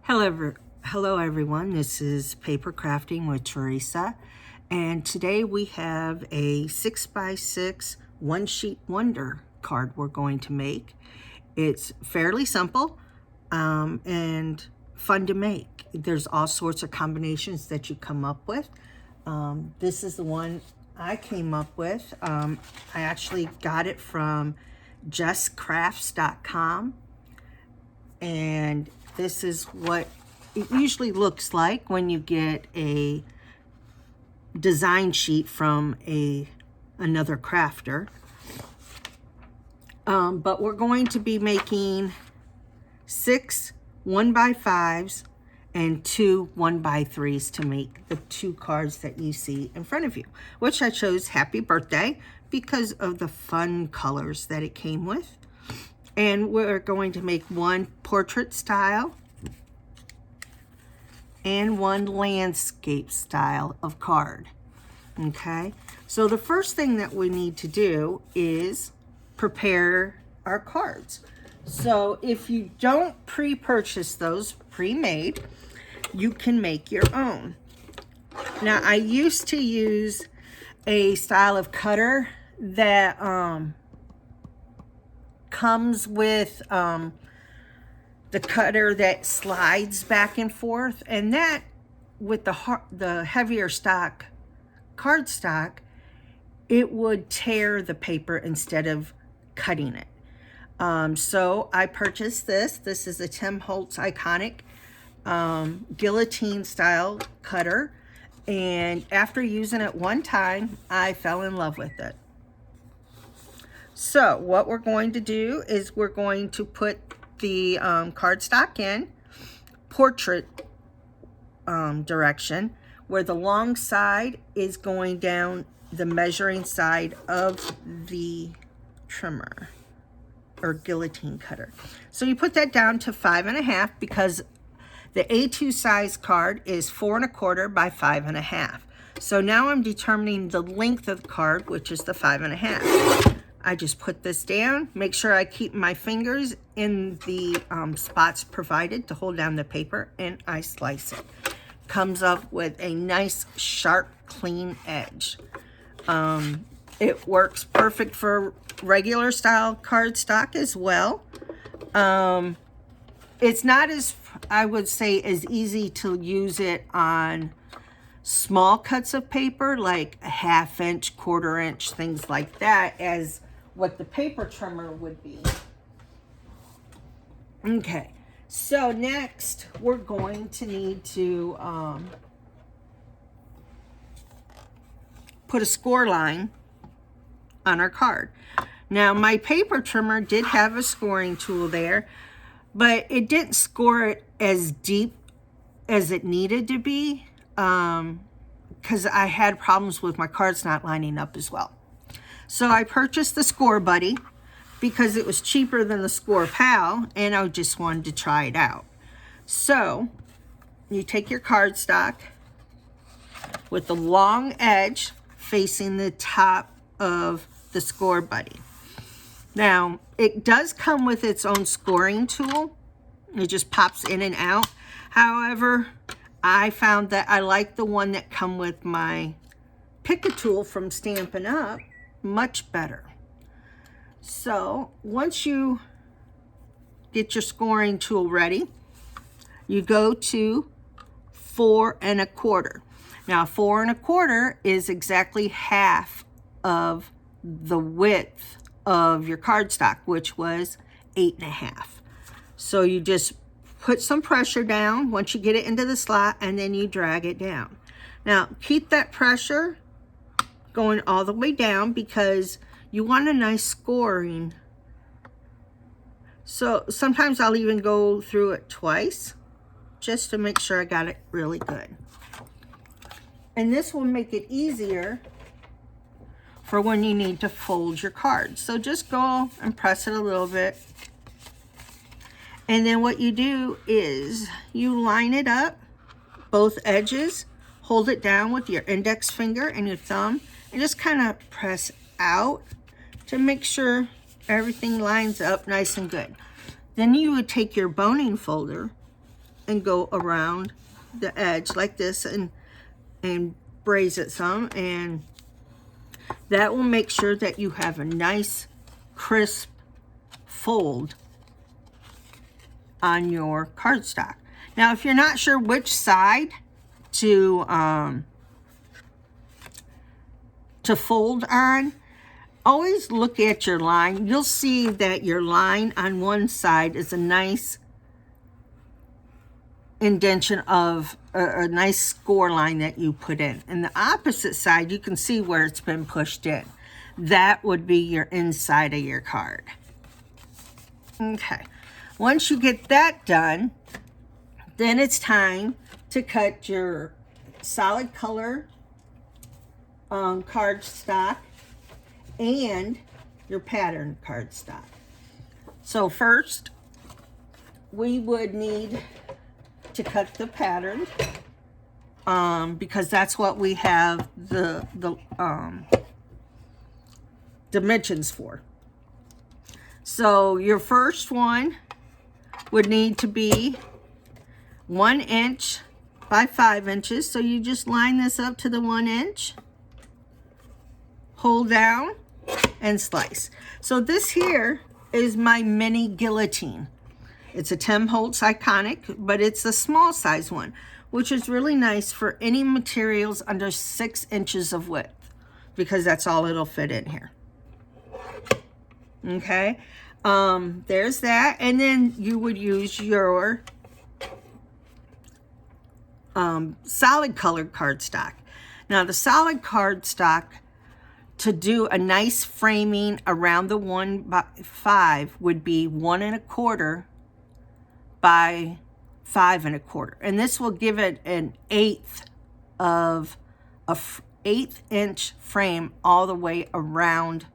Hello everyone, this is Paper Crafting with Teresa, and today we have a 6x6 one sheet wonder card we're going to make. It's fairly simple and fun to make. There's all sorts of combinations that you come up with. This is the one I came up with. I actually got it from justcrafts.com, and this is what it usually looks like when you get a design sheet from another crafter. But we're going to be making 6 1x5s and 2 1x3s to make the 2 cards that you see in front of you, which I chose Happy Birthday because of the fun colors that it came with. And we're going to make one portrait style and one landscape style of card. Okay, so the first thing that we need to do is prepare our cards. So if you don't pre-purchase those pre-made, you can make your own. Now, I used to use a style of cutter that comes with the cutter that slides back and forth, and that with the heavier stock cardstock, it would tear the paper instead of cutting it. So I purchased this. This is a Tim Holtz Iconic guillotine style cutter, and after using it one time, I fell in love with it. So what we're going to do is we're going to put the cardstock in portrait direction, where the long side is going down the measuring side of the trimmer or guillotine cutter. So you put that down to 5.5 because the A2 size card is 4 1/4 by 5.5. So now I'm determining the length of the card, which is the 5.5. I just put this down, make sure I keep my fingers in the spots provided to hold down the paper, and I slice it. Comes up with a nice, sharp, clean edge. It works perfect for regular style cardstock as well. It's not as, I would say, as easy to use it on small cuts of paper, like a 1/2 inch, 1/4 inch, things like that, as what the paper trimmer would be. Okay, so next we're going to need to put a score line on our card. Now, my paper trimmer did have a scoring tool there, but it didn't score it as deep as it needed to be because I had problems with my cards not lining up as well. So I purchased the Score Buddy because it was cheaper than the Score Pal, and I just wanted to try it out. So you take your cardstock with the long edge facing the top of the Score Buddy. Now, it does come with its own scoring tool. It just pops in and out. However, I found that I like the one that come with my Pick-a-Tool from Stampin' Up! Much better. So once you get your scoring tool ready, you go to 4 1/4. Now 4 1/4 is exactly half of the width of your cardstock, which was 8.5. So you just put some pressure down once you get it into the slot, and then you drag it down. Now keep that pressure going all the way down because you want a nice scoring. So sometimes I'll even go through it twice just to make sure I got it really good. And this will make it easier for when you need to fold your card. So just go and press it a little bit. And then what you do is you line it up, both edges, hold it down with your index finger and your thumb, and just kind of press out to make sure everything lines up nice and good. Then you would take your boning folder and go around the edge like this and braise it some, and that will make sure that you have a nice crisp fold on your cardstock. Now, if you're not sure which side to fold on, always look at your line. You'll see that your line on one side is a nice indentation of a nice score line that you put in. And the opposite side, you can see where it's been pushed in. That would be your inside of your card. Okay, once you get that done, then it's time to cut your solid color cardstock and your pattern cardstock. So first, we would need to cut the pattern because that's what we have the dimensions for. So your first one would need to be 1 inch by 5 inches. So you just line this up to the 1 inch, hold down, and slice. So this here is my mini guillotine. It's a Tim Holtz Iconic, but it's a small size one, which is really nice for any materials under 6 inches of width, because that's all it'll fit in here. Okay, there's that. And then you would use your solid colored cardstock. Now the solid cardstock, to do a nice framing around the 1x5 would be 1 1/4 by 5 1/4, and this will give it an 1/8 of a 1/8 inch frame all the way around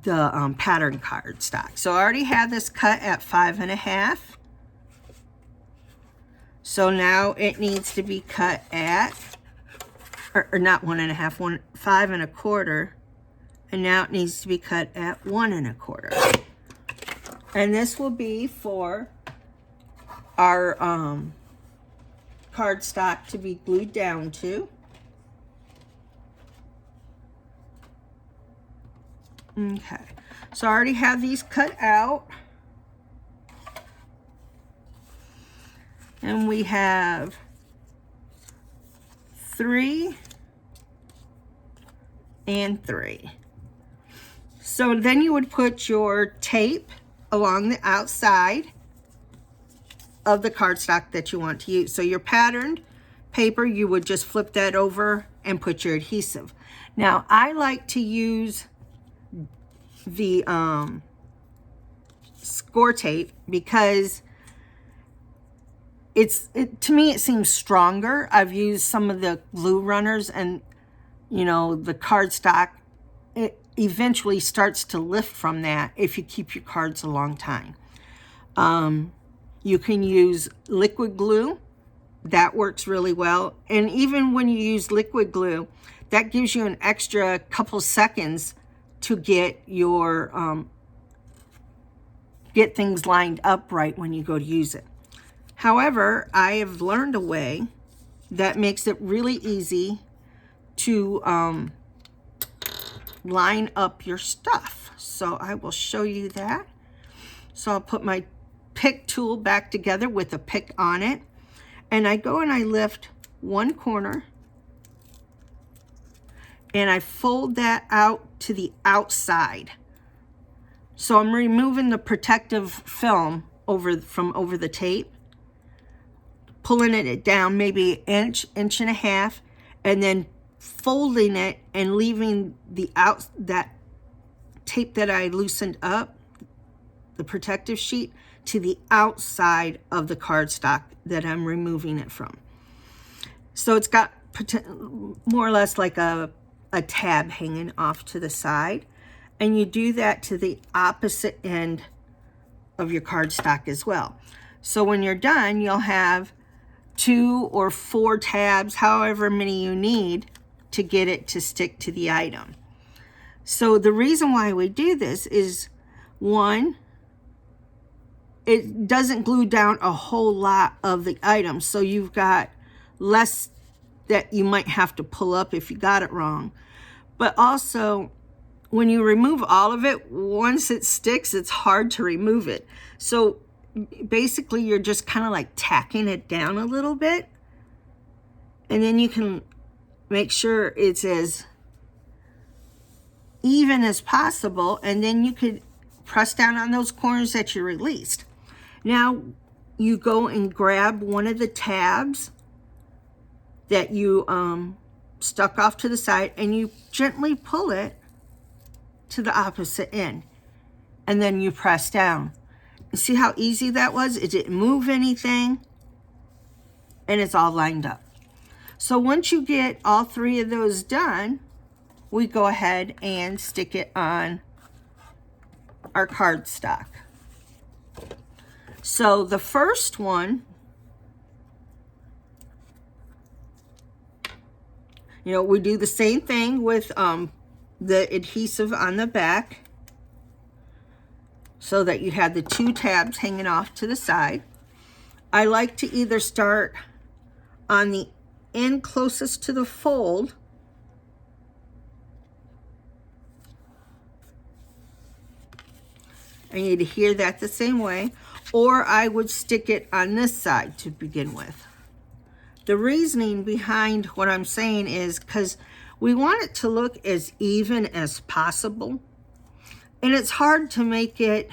the pattern cardstock. So I already have this cut at 5 1/2. So now it needs to be cut at, or not 1 1/2, 5 1/4, and now it needs to be cut at 1 1/4. And this will be for our cardstock to be glued down to. Okay, so I already have these cut out. And we have 3 and 3. So then you would put your tape along the outside of the cardstock that you want to use. So your patterned paper, you would just flip that over and put your adhesive. Now I like to use the score tape because to me it seems stronger. I've used some of the glue runners, and you know, the cardstock, it eventually starts to lift from that if you keep your cards a long time. You can use liquid glue. That works really well. And even when you use liquid glue, that gives you an extra couple seconds to get your get things lined up right when you go to use it. However, I have learned a way that makes it really easy to line up your stuff. So I will show you that. So I'll put my pick tool back together with a pick on it, and I go and I lift one corner and I fold that out to the outside. So I'm removing the protective film from over the tape, pulling it down maybe an inch and a half, and then folding it and leaving that tape that I loosened up, the protective sheet, to the outside of the cardstock that I'm removing it from. So it's got more or less like a tab hanging off to the side, and you do that to the opposite end of your cardstock as well. So when you're done, you'll have 2 or 4 tabs, however many you need, to get it to stick to the item. So the reason why we do this is, one, it doesn't glue down a whole lot of the items. So you've got less that you might have to pull up if you got it wrong. But also, when you remove all of it, once it sticks, it's hard to remove it. So basically, you're just kind of like tacking it down a little bit. And then you can make sure it's as even as possible. And then you could press down on those corners that you released. Now, you go and grab one of the tabs that you stuck off to the side, and you gently pull it to the opposite end, and then you press down. You see how easy that was? It didn't move anything, and it's all lined up. So once you get all 3 of those done, we go ahead and stick it on our cardstock. So the first one, you know, we do the same thing with the adhesive on the back, so that you have the 2 tabs hanging off to the side. I like to either start on the end closest to the fold, and you'd adhere that the same way, or I would stick it on this side to begin with. The reasoning behind what I'm saying is because we want it to look as even as possible. And it's hard to make it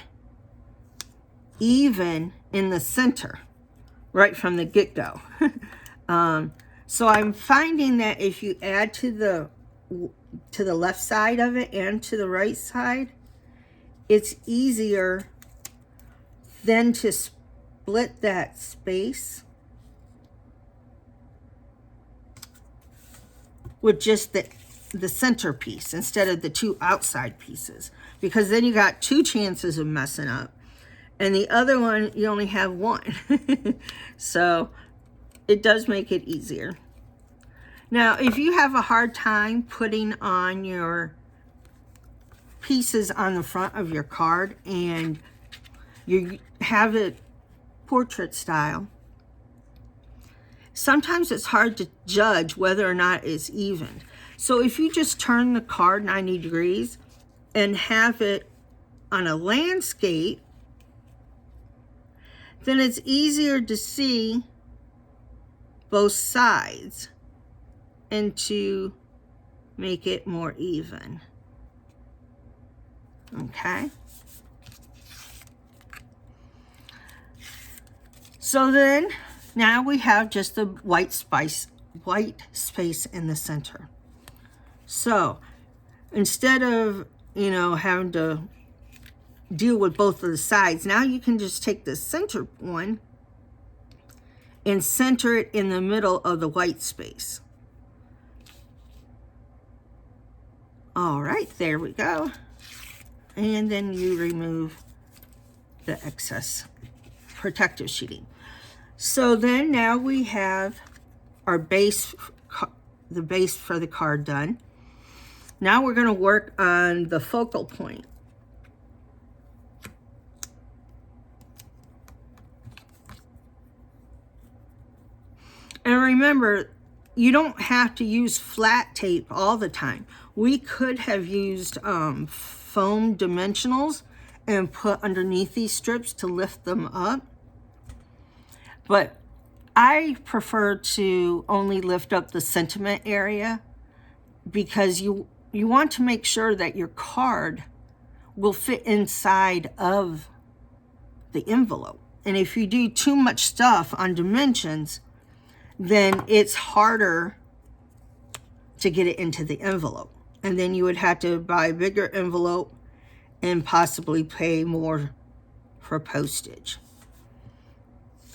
even in the center right from the get-go. So I'm finding that if you add to the left side of it and to the right side, it's easier then to split that space with just the center piece instead of the 2 outside pieces, because then you got 2 chances of messing up, and the other one you only have 1. So it does make it easier. Now, if you have a hard time putting on your pieces on the front of your card and you have it portrait style, sometimes it's hard to judge whether or not it's even. So if you just turn the card 90 degrees and have it on a landscape, then it's easier to see both sides and to make it more even. Okay? So then, now we have just the white space in the center. So instead of, you know, having to deal with both of the sides, now you can just take the center one and center it in the middle of the white space. All right, there we go. And then you remove the excess protective sheeting. So then now we have our base, the base for the card done. Now we're going to work on the focal point. And remember, you don't have to use flat tape all the time. We could have used foam dimensionals and put underneath these strips to lift them up. But I prefer to only lift up the sentiment area, because you want to make sure that your card will fit inside of the envelope. And if you do too much stuff on dimensions, then it's harder to get it into the envelope. And then you would have to buy a bigger envelope and possibly pay more for postage.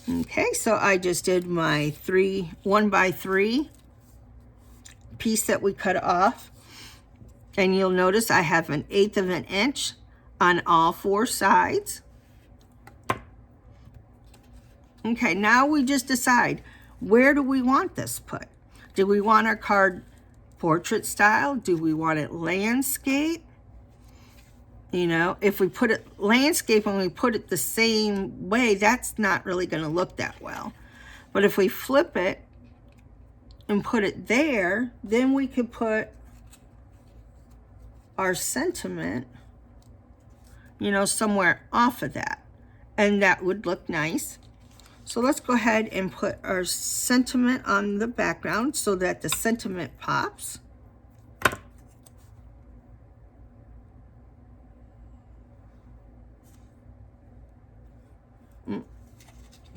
Okay, so I just did my 1x3 piece that we cut off. And you'll notice I have 1/8 of an inch on all 4 sides. Okay, now we just decide, where do we want this put? Do we want our card portrait style? Do we want it landscape? You know, if we put it landscape and we put it the same way, that's not really going to look that well. But if we flip it and put it there, then we could put our sentiment, you know, somewhere off of that. And that would look nice. So let's go ahead and put our sentiment on the background so that the sentiment pops.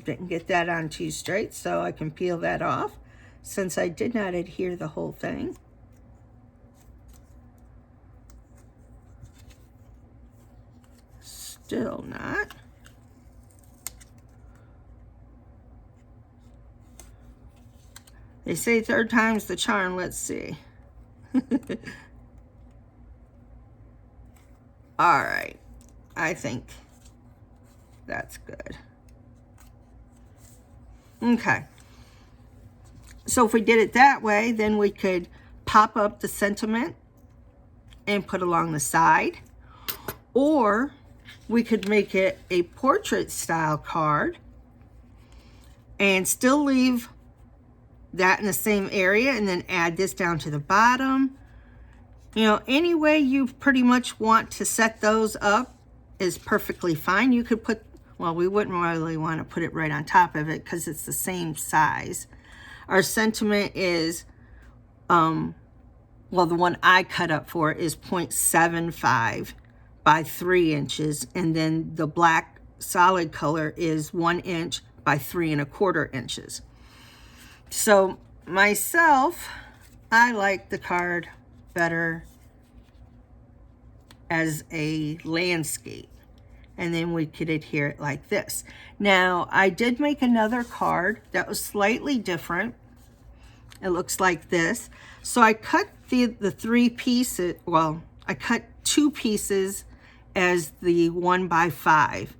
Didn't get that on too straight, so I can peel that off since I did not adhere the whole thing. Still not. They say third time's the charm. Let's see. All right. I think that's good. Okay. So if we did it that way, then we could pop up the sentiment and put along the side. Or we could make it a portrait style card and still leave that in the same area and then add this down to the bottom. You know, any way you pretty much want to set those up is perfectly fine. You could put, well, we wouldn't really want to put it right on top of it because it's the same size. Our sentiment is, well, the one I cut up for is 0.75 by 3 inches. And then the black solid color is 1 inch by 3 1/4 inches. So myself, I like the card better as a landscape. And then we could adhere it like this. Now, I did make another card that was slightly different. It looks like this. So I cut the 3 pieces, well, I cut 2 pieces as the 1 by 5.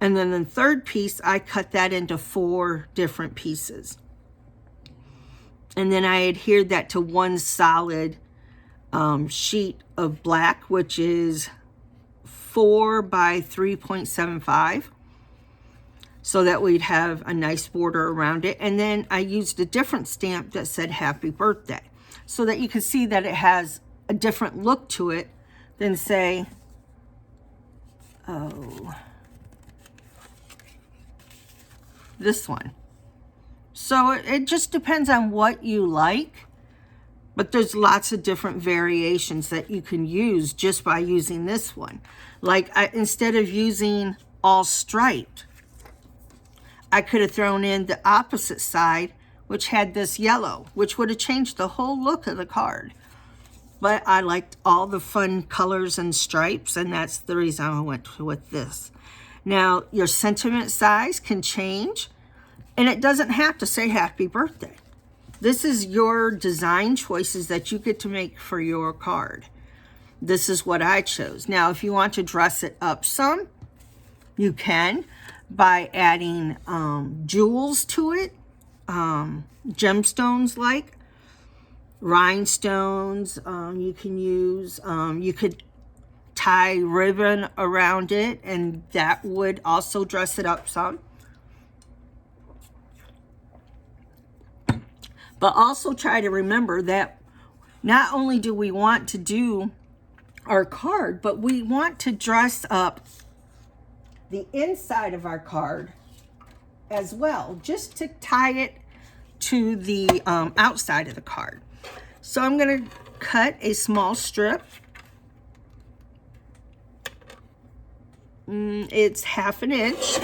And then the third piece, I cut that into 4 different pieces. And then I adhered that to one solid sheet of black, which is 4 by 3.75, so that we'd have a nice border around it. And then I used a different stamp that said happy birthday, so that you can see that it has a different look to it than, say, this one. So it just depends on what you like, but there's lots of different variations that you can use just by using this one. Like, instead of using all striped, I could have thrown in the opposite side, which had this yellow, which would have changed the whole look of the card. But I liked all the fun colors and stripes, and that's the reason I went with this. Now, your sentiment size can change, and it doesn't have to say happy birthday. This is your design choices that you get to make for your card. This is what I chose. Now, if you want to dress it up some, you can by adding jewels to it, gemstones like rhinestones. You can use, you could tie ribbon around it, and that would also dress it up some. But also try to remember that not only do we want to do our card, but we want to dress up the inside of our card as well, just to tie it to the outside of the card. So I'm going to cut a small strip. It's 1/2 inch.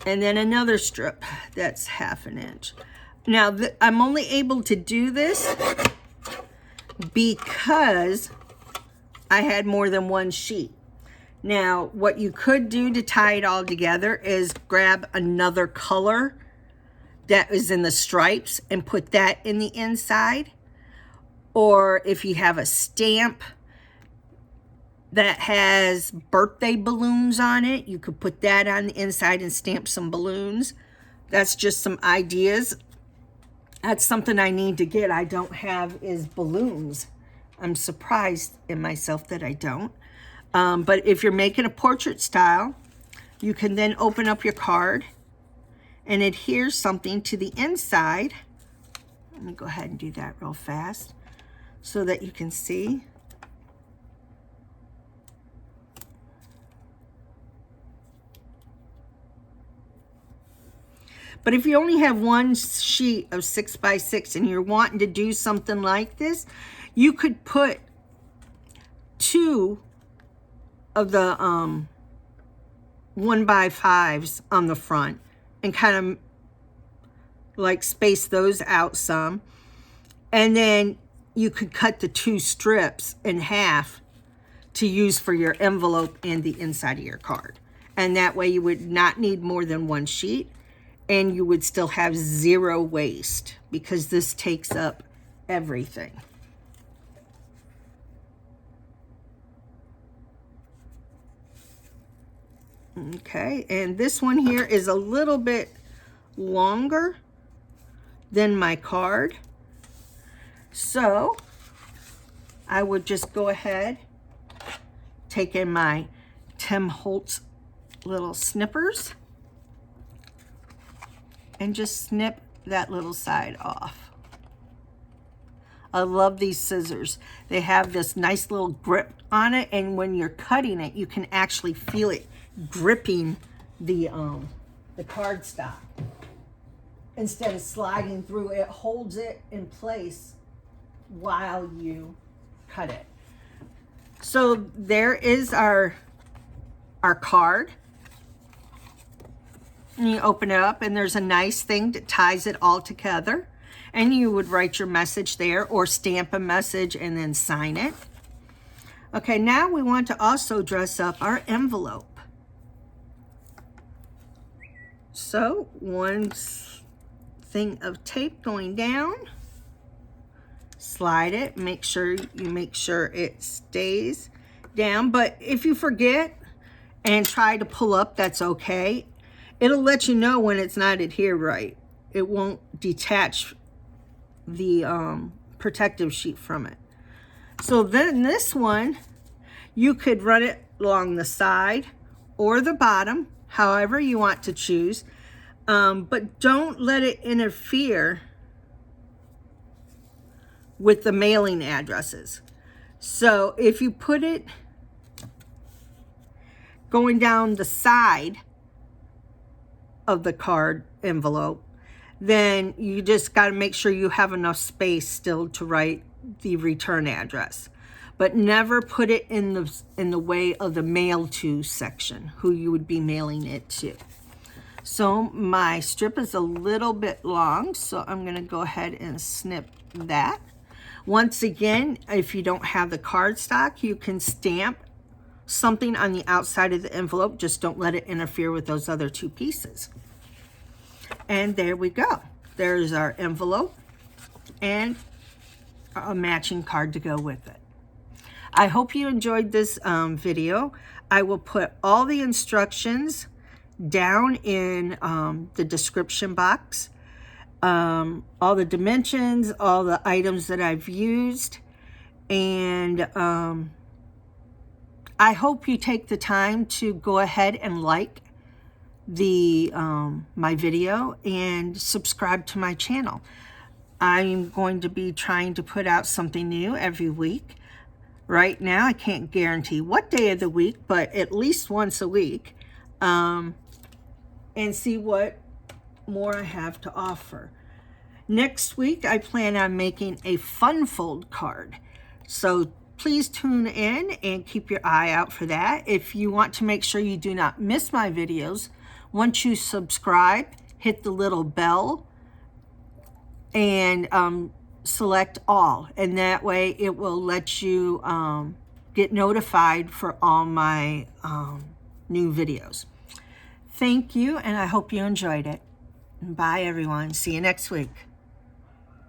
And then another strip that's 1/2 inch. Now, I'm only able to do this because I had more than one sheet. Now, what you could do to tie it all together is grab another color that is in the stripes and put that in the inside. Or if you have a stamp that has birthday balloons on it, you could put that on the inside and stamp some balloons. That's just some ideas That's something I need to get. I don't have is balloons. I'm surprised in myself that I don't. But if you're making a portrait style, you can then open up your card and adhere something to the inside. Let me go ahead and do that real fast so that you can see. But if you only have one sheet of 6x6 and you're wanting to do something like this, you could put 2 of the 1x5s on the front and kind of like space those out some. And then you could cut the 2 strips in half to use for your envelope and the inside of your card. And that way you would not need more than 1 sheet. And you would still have 0 waste because this takes up everything. Okay, and this one here is a little bit longer than my card. So I would just go ahead, take in my Tim Holtz little snippers, and just snip that little side off. I love these scissors. They have this nice little grip on it, and when you're cutting it, you can actually feel it gripping the cardstock. Instead of sliding through, it holds it in place while you cut it. So there is our card. And you open it up and there's a nice thing that ties it all together. And you would write your message there or stamp a message and then sign it. Okay, now we want to also dress up our envelope. So one thing of tape going down, slide it, make sure it stays down. But if you forget and try to pull up, that's okay. It'll let you know when it's not adhered right. It won't detach the protective sheet from it. So then this one, you could run it along the side or the bottom, however you want to choose. But don't let it interfere with the mailing addresses. So if you put it going down the side of the card envelope, then you just got to make sure you have enough space still to write the return address. But never put it in the way of the mail to section, who you would be mailing it to. So my strip is a little bit long, so I'm going to go ahead and snip that. Once again, if you don't have the cardstock, you can stamp something on the outside of the envelope. Just don't let it interfere with those other 2 pieces. And there we go. There's our envelope and a matching card to go with it. I hope you enjoyed this video. I will put all the instructions down in the description box. All the dimensions, all the items that I've used, and I hope you take the time to go ahead and like the my video and subscribe to my channel. I'm going to be trying to put out something new every week. Right now, I can't guarantee what day of the week, but at least once a week, and see what more I have to offer. Next week, I plan on making a fun fold card. So please tune in and keep your eye out for that. If you want to make sure you do not miss my videos, once you subscribe, hit the little bell and select all. And that way it will let you get notified for all my new videos. Thank you, and I hope you enjoyed it. Bye, everyone. See you next week.